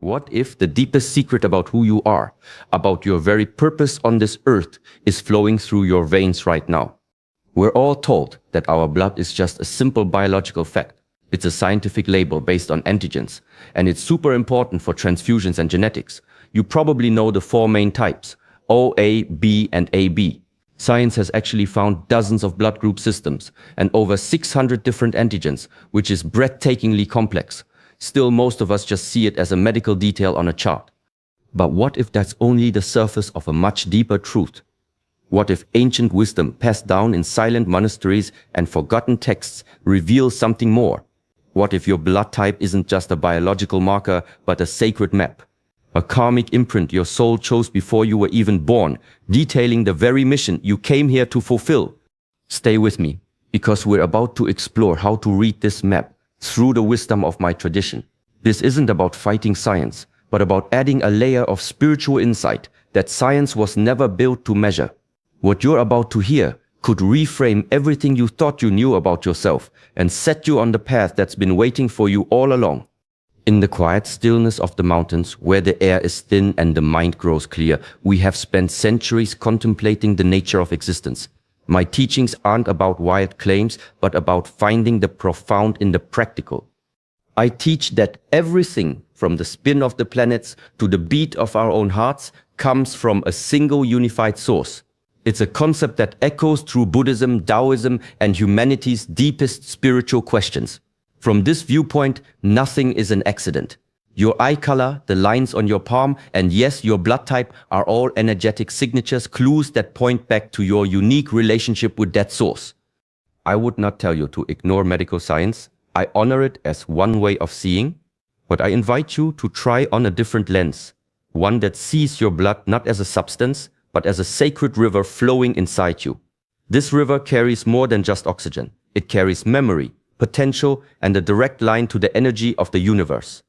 What if the deepest secret about who you are, about your very purpose on this earth, is flowing through your veins right now? We're all told that our blood is just a simple biological fact. It's a scientific label based on antigens, and it's super important for transfusions and genetics. You probably know the four main types: O, A, B, and AB. Science has actually found dozens of blood group systems and over 600 different antigens, which is breathtakingly complex. Still, most of us just see it as a medical detail on a chart. But what if that's only the surface of a much deeper truth? What if ancient wisdom passed down in silent monasteries and forgotten texts reveals something more? What if your blood type isn't just a biological marker, but a sacred map? A karmic imprint your soul chose before you were even born, detailing the very mission you came here to fulfill. Stay with me, because we're about to explore how to read this map through the wisdom of my tradition. This isn't about fighting science, but about adding a layer of spiritual insight that science was never built to measure. What you're about to hear could reframe everything you thought you knew about yourself and set you on the path that's been waiting for you all along. In the quiet stillness of the mountains, where the air is thin and the mind grows clear, we have spent centuries contemplating the nature of existence. My teachings aren't about wild claims, but about finding the profound in the practical. I teach that everything, from the spin of the planets to the beat of our own hearts, comes from a single unified source. It's a concept that echoes through Buddhism, Taoism, and humanity's deepest spiritual questions. From this viewpoint, nothing is an accident. Your eye color, the lines on your palm, and yes, your blood type are all energetic signatures, clues that point back to your unique relationship with that source. I would not tell you to ignore medical science. I honor it as one way of seeing, but I invite you to try on a different lens, one that sees your blood not as a substance, but as a sacred river flowing inside you. This river carries more than just oxygen. It carries memory, potential, and a direct line to the energy of the universe.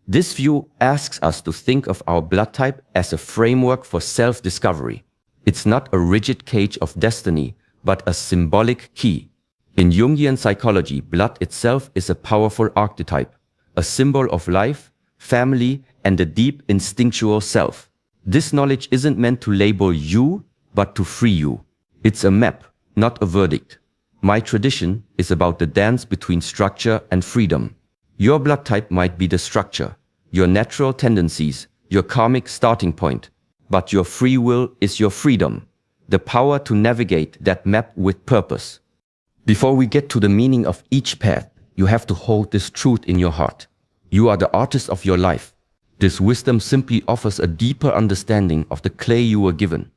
This view asks us to think of our blood type as a framework for self-discovery. It's not a rigid cage of destiny, but a symbolic key. In Jungian psychology, blood itself is a powerful archetype, a symbol of life, family, and the deep instinctual self. This knowledge isn't meant to label you, but to free you. It's a map, not a verdict. My tradition is about the dance between structure and freedom. Your blood type might be the structure, your natural tendencies, your karmic starting point, but your free will is your freedom, the power to navigate that map with purpose. Before we get to the meaning of each path, you have to hold this truth in your heart. You are the artist of your life. This wisdom simply offers a deeper understanding of the clay you were given.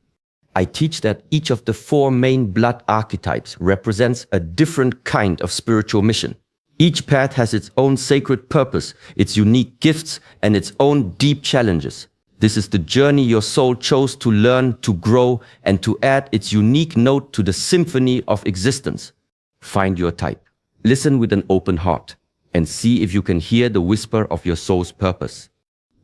I teach that each of the four main blood archetypes represents a different kind of spiritual mission. Each path has its own sacred purpose, its unique gifts, and its own deep challenges. This is the journey your soul chose to learn, to grow, and to add its unique note to the symphony of existence. Find your type. Listen with an open heart, and see if you can hear the whisper of your soul's purpose.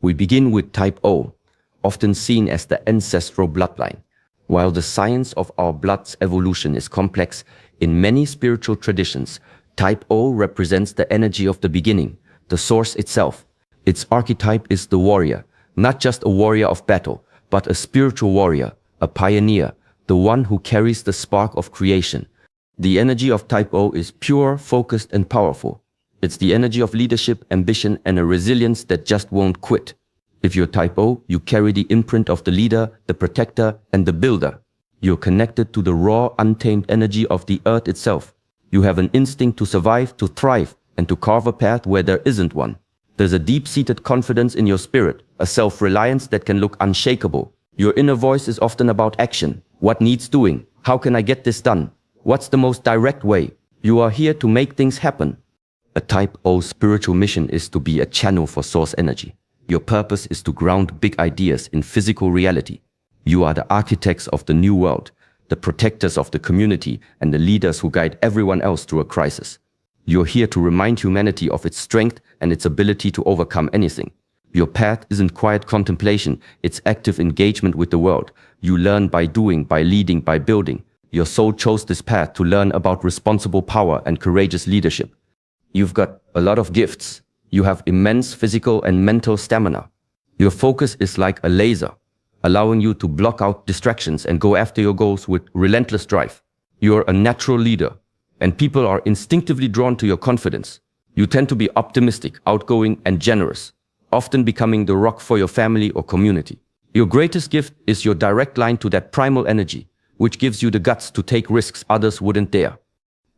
We begin with type O, often seen as the ancestral bloodline. While the science of our blood's evolution is complex, in many spiritual traditions, type O represents the energy of the beginning, the source itself. Its archetype is the warrior, not just a warrior of battle, but a spiritual warrior, a pioneer, the one who carries the spark of creation. The energy of type O is pure, focused, and powerful. It's the energy of leadership, ambition, and a resilience that just won't quit. If you're type O, you carry the imprint of the leader, the protector, and the builder. You're connected to the raw, untamed energy of the earth itself. You have an instinct to survive, to thrive, and to carve a path where there isn't one. There's a deep-seated confidence in your spirit, a self-reliance that can look unshakable. Your inner voice is often about action. What needs doing? How can I get this done? What's the most direct way? You are here to make things happen. A type O spiritual mission is to be a channel for source energy. Your purpose is to ground big ideas in physical reality. You are the architects of the new world, the protectors of the community, and the leaders who guide everyone else through a crisis. You're here to remind humanity of its strength and its ability to overcome anything. Your path isn't quiet contemplation, it's active engagement with the world. You learn by doing, by leading, by building. Your soul chose this path to learn about responsible power and courageous leadership. You've got a lot of gifts. You have immense physical and mental stamina. Your focus is like a laser, allowing you to block out distractions and go after your goals with relentless drive. You're a natural leader, and people are instinctively drawn to your confidence. You tend to be optimistic, outgoing, and generous, often becoming the rock for your family or community. Your greatest gift is your direct line to that primal energy, which gives you the guts to take risks others wouldn't dare.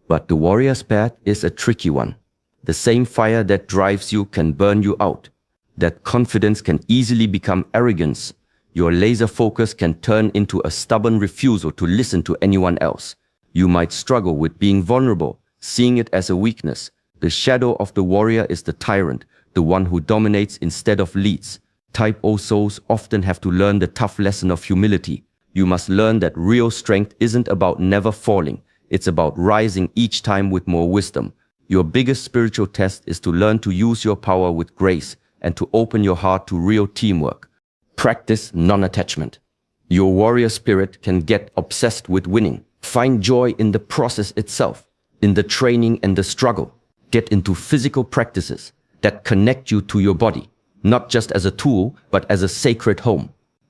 But the warrior's path is a tricky one. The same fire that drives you can burn you out. That confidence can easily become arrogance. Your laser focus can turn into a stubborn refusal to listen to anyone else. You might struggle with being vulnerable, seeing it as a weakness. The shadow of the warrior is the tyrant, the one who dominates instead of leads. Type O souls often have to learn the tough lesson of humility. You must learn that real strength isn't about never falling. It's about rising each time with more wisdom. Your biggest spiritual test is to learn to use your power with grace and to open your heart to real teamwork. Practice non-attachment. Your warrior spirit can get obsessed with winning. Find joy in the process itself, in the training and the struggle. Get into physical practices that connect you to your body, not just as a tool, but as a sacred home.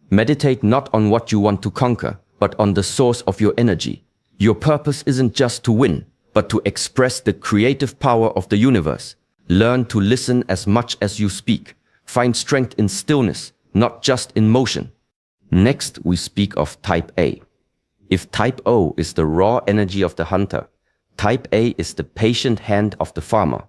Meditate not on what you want to conquer, but on the source of your energy. Your purpose isn't just to win, but to express the creative power of the universe. Learn to listen as much as you speak. Find strength in stillness, not just in motion. Next, we speak of Type A. If Type O is the raw energy of the hunter, Type A is the patient hand of the farmer.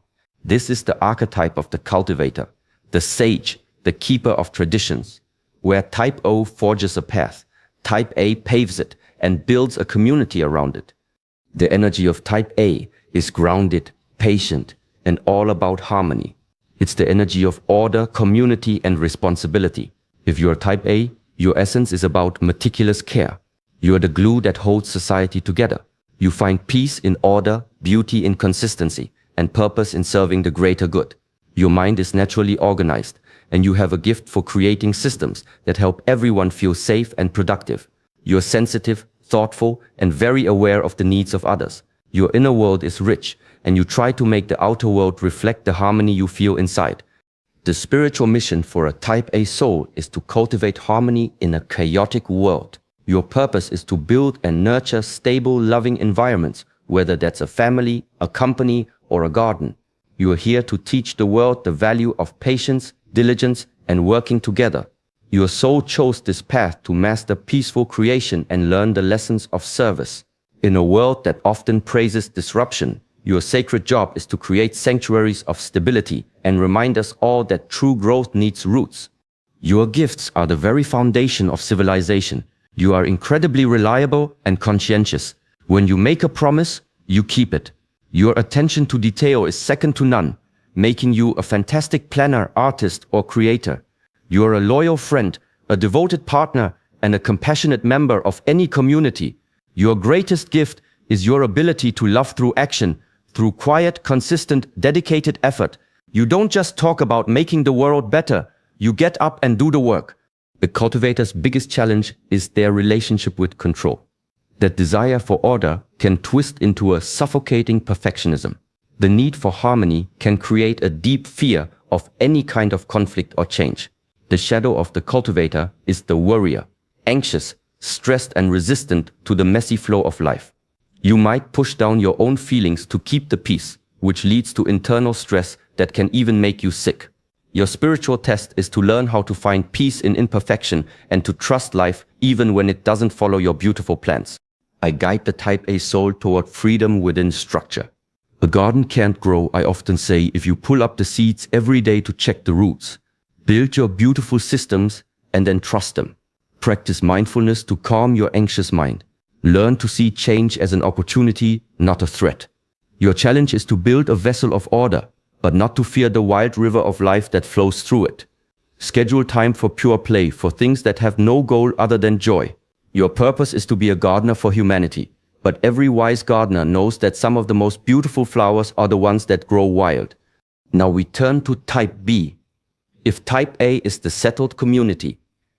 This is the archetype of the cultivator, the sage, the keeper of traditions. Where Type O forges a path, Type A paves it and builds a community around it. The energy of Type A is grounded, patient, and all about harmony. It's the energy of order, community, and responsibility. If you're Type A, your essence is about meticulous care. You're the glue that holds society together. You find peace in order, beauty in consistency, and purpose in serving the greater good. Your mind is naturally organized, and you have a gift for creating systems that help everyone feel safe and productive. You're sensitive, thoughtful, and very aware of the needs of others. Your inner world is rich, and you try to make the outer world reflect the harmony you feel inside. The spiritual mission for a Type A soul is to cultivate harmony in a chaotic world. Your purpose is to build and nurture stable, loving environments, whether that's a family, a company, or a garden. You are here to teach the world the value of patience, diligence, and working together. Your soul chose this path to master peaceful creation and learn the lessons of service. In a world that often praises disruption, your sacred job is to create sanctuaries of stability and remind us all that true growth needs roots. Your gifts are the very foundation of civilization. You are incredibly reliable and conscientious. When you make a promise, you keep it. Your attention to detail is second to none, making you a fantastic planner, artist, or creator. You are a loyal friend, a devoted partner, and a compassionate member of any community. Your greatest gift is your ability to love through action, through quiet, consistent, dedicated effort. You don't just talk about making the world better, you get up and do the work. The cultivator's biggest challenge is their relationship with control. That desire for order can twist into a suffocating perfectionism. The need for harmony can create a deep fear of any kind of conflict or change. The shadow of the cultivator is the worrier, anxious, stressed, and resistant to the messy flow of life. You might push down your own feelings to keep the peace, which leads to internal stress that can even make you sick. Your spiritual test is to learn how to find peace in imperfection and to trust life even when it doesn't follow your beautiful plans. I guide the Type A soul toward freedom within structure. A garden can't grow, I often say, if you pull up the seeds every day to check the roots. Build your beautiful systems and then trust them. Practice mindfulness to calm your anxious mind. Learn to see change as an opportunity, not a threat. Your challenge is to build a vessel of order, but not to fear the wild river of life that flows through it. Schedule time for pure play, for things that have no goal other than joy. Your purpose is to be a gardener for humanity, but every wise gardener knows that some of the most beautiful flowers are the ones that grow wild. Now we turn to Type B. If Type A is the settled community,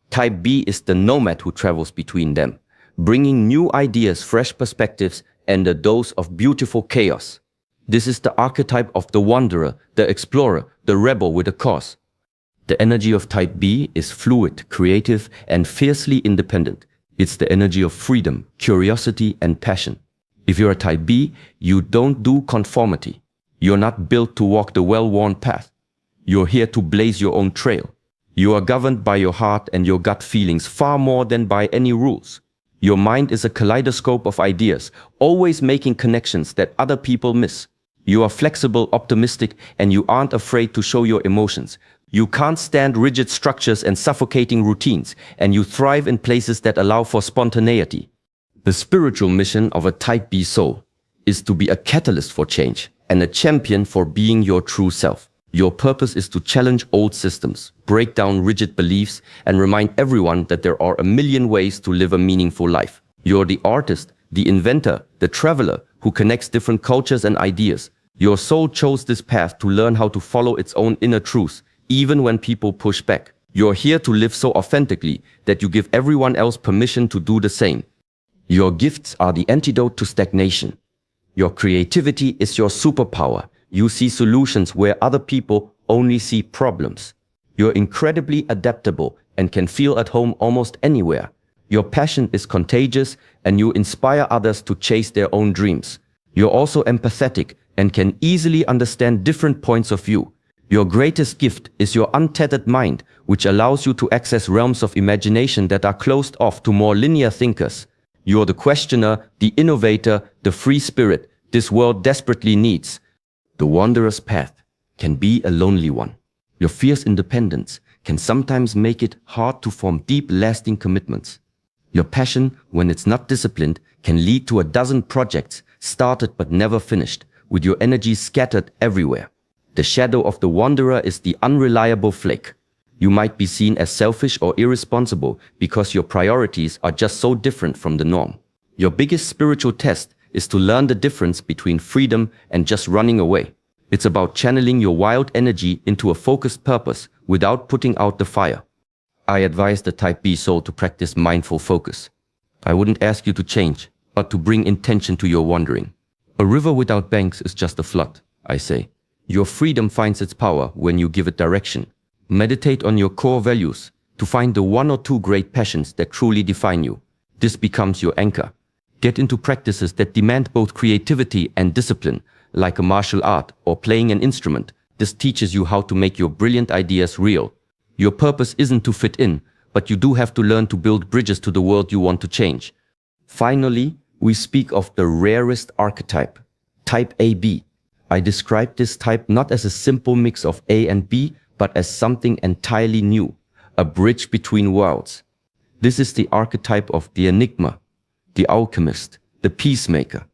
Type B is the nomad who travels between them, bringing new ideas, fresh perspectives, and a dose of beautiful chaos. This is the archetype of the wanderer, the explorer, the rebel with a cause. The energy of type B is fluid, creative, and fiercely independent. It's the energy of freedom, curiosity, and passion. If you're a type B, you don't do conformity. You're not built to walk the well-worn path. You're here to blaze your own trail. You are governed by your heart and your gut feelings far more than by any rules. Your mind is a kaleidoscope of ideas, always making connections that other people miss. You are flexible, optimistic, and you aren't afraid to show your emotions. You can't stand rigid structures and suffocating routines, and you thrive in places that allow for spontaneity. The spiritual mission of a type B soul is to be a catalyst for change and a champion for being your true self. Your purpose is to challenge old systems, break down rigid beliefs, and remind everyone that there are a million ways to live a meaningful life. You're the artist, the inventor, the traveler who connects different cultures and ideas. Your soul chose this path to learn how to follow its own inner truths, even when people push back. You're here to live so authentically that you give everyone else permission to do the same. Your gifts are the antidote to stagnation. Your creativity is your superpower. You see solutions where other people only see problems. You're incredibly adaptable and can feel at home almost anywhere. Your passion is contagious and you inspire others to chase their own dreams. You're also empathetic and can easily understand different points of view. Your greatest gift is your untethered mind, which allows you to access realms of imagination that are closed off to more linear thinkers. You're the questioner, the innovator, the free spirit this world desperately needs. The wanderer's path can be a lonely one. Your fierce independence can sometimes make it hard to form deep, lasting commitments. Your passion, when it's not disciplined, can lead to a dozen projects started but never finished, with your energy scattered everywhere. The shadow of the wanderer is the unreliable flake. You might be seen as selfish or irresponsible because your priorities are just so different from the norm. Your biggest spiritual test is to learn the difference between freedom and just running away. It's about channeling your wild energy into a focused purpose without putting out the fire. I advise the type B soul to practice mindful focus. I wouldn't ask you to change, but to bring intention to your wandering. A river without banks is just a flood, I say. Your freedom finds its power when you give it direction. Meditate on your core values to find the one or two great passions that truly define you. This becomes your anchor. Get into practices that demand both creativity and discipline, like a martial art or playing an instrument. This teaches you how to make your brilliant ideas real. Your purpose isn't to fit in, but you do have to learn to build bridges to the world you want to change. Finally, we speak of the rarest archetype, type AB. I describe this type not as a simple mix of A and B, but as something entirely new, a bridge between worlds. This is the archetype of the enigma, the alchemist, the peacemaker.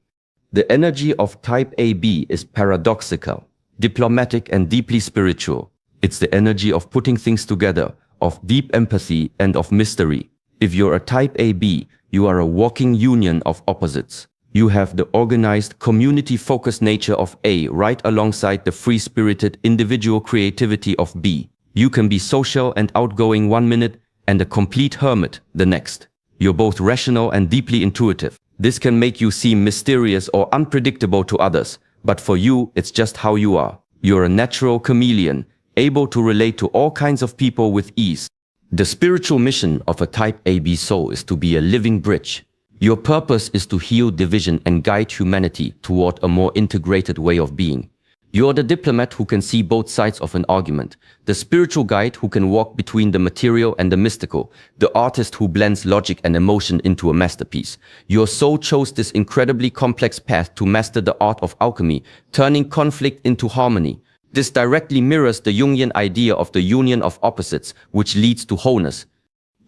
The energy of type AB is paradoxical, diplomatic, and deeply spiritual. It's the energy of putting things together, of deep empathy and of mystery. If you're a type AB, you are a walking union of opposites. You have the organized, community-focused nature of A right alongside the free-spirited, individual creativity of B. You can be social and outgoing one minute and a complete hermit the next. You're both rational and deeply intuitive. This can make you seem mysterious or unpredictable to others, but for you, it's just how you are. You're a natural chameleon, able to relate to all kinds of people with ease. The spiritual mission of a type AB soul is to be a living bridge. Your purpose is to heal division and guide humanity toward a more integrated way of being. You're the diplomat who can see both sides of an argument, the spiritual guide who can walk between the material and the mystical, the artist who blends logic and emotion into a masterpiece. Your soul chose this incredibly complex path to master the art of alchemy, turning conflict into harmony. This directly mirrors the Jungian idea of the union of opposites, which leads to wholeness.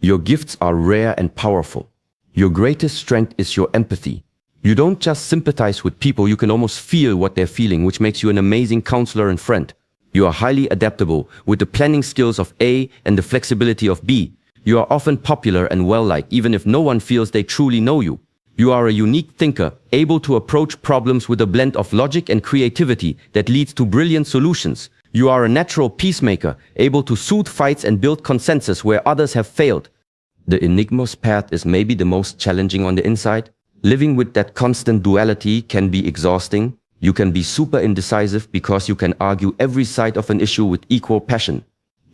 Your gifts are rare and powerful. Your greatest strength is your empathy. You don't just sympathize with people, you can almost feel what they're feeling, which makes you an amazing counselor and friend. You are highly adaptable, with the planning skills of A and the flexibility of B. You are often popular and well-liked, even if no one feels they truly know you. You are a unique thinker, able to approach problems with a blend of logic and creativity that leads to brilliant solutions. You are a natural peacemaker, able to soothe fights and build consensus where others have failed. The enigma's path is maybe the most challenging on the inside. Living with that constant duality can be exhausting. You can be super indecisive because you can argue every side of an issue with equal passion.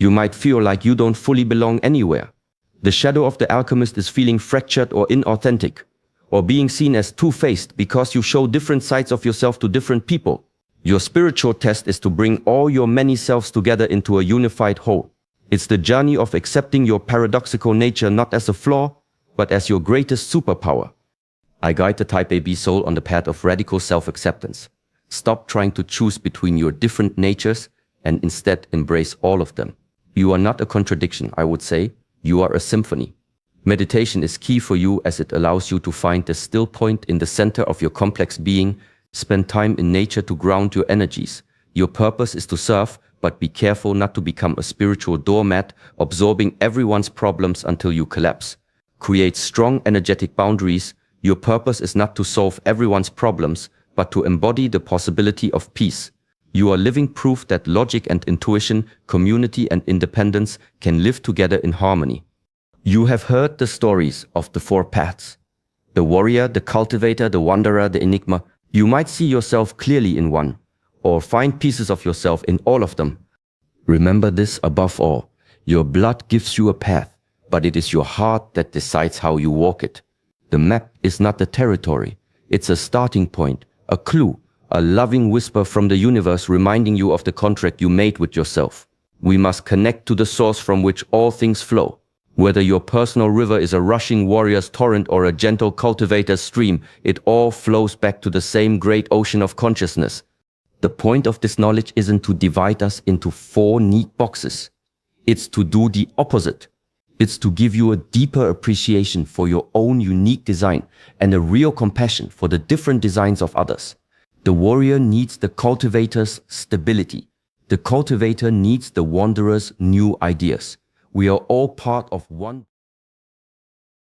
You might feel like you don't fully belong anywhere. The shadow of the alchemist is feeling fractured or inauthentic, or being seen as two-faced because you show different sides of yourself to different people. Your spiritual test is to bring all your many selves together into a unified whole. It's the journey of accepting your paradoxical nature not as a flaw, but as your greatest superpower. I guide the Type AB soul on the path of radical self-acceptance. Stop trying to choose between your different natures and instead embrace all of them. You are not a contradiction, I would say. You are a symphony. Meditation is key for you as it allows you to find the still point in the center of your complex being. Spend time in nature to ground your energies. Your purpose is to serve, but be careful not to become a spiritual doormat, absorbing everyone's problems until you collapse. Create strong energetic boundaries. Your purpose is not to solve everyone's problems, but to embody the possibility of peace. You are living proof that logic and intuition, community and independence can live together in harmony. You have heard the stories of the four paths. The warrior, the cultivator, the wanderer, the enigma. You might see yourself clearly in one, or find pieces of yourself in all of them. Remember this above all. Your blood gives you a path, but it is your heart that decides how you walk it. The map is not the territory. It's a starting point, a clue, a loving whisper from the universe reminding you of the contract you made with yourself. We must connect to the source from which all things flow. Whether your personal river is a rushing warrior's torrent or a gentle cultivator's stream, it all flows back to the same great ocean of consciousness. The point of this knowledge isn't to divide us into four neat boxes. It's to do the opposite. It's to give you a deeper appreciation for your own unique design and a real compassion for the different designs of others. The warrior needs the cultivator's stability. The cultivator needs the wanderer's new ideas. We are all part of one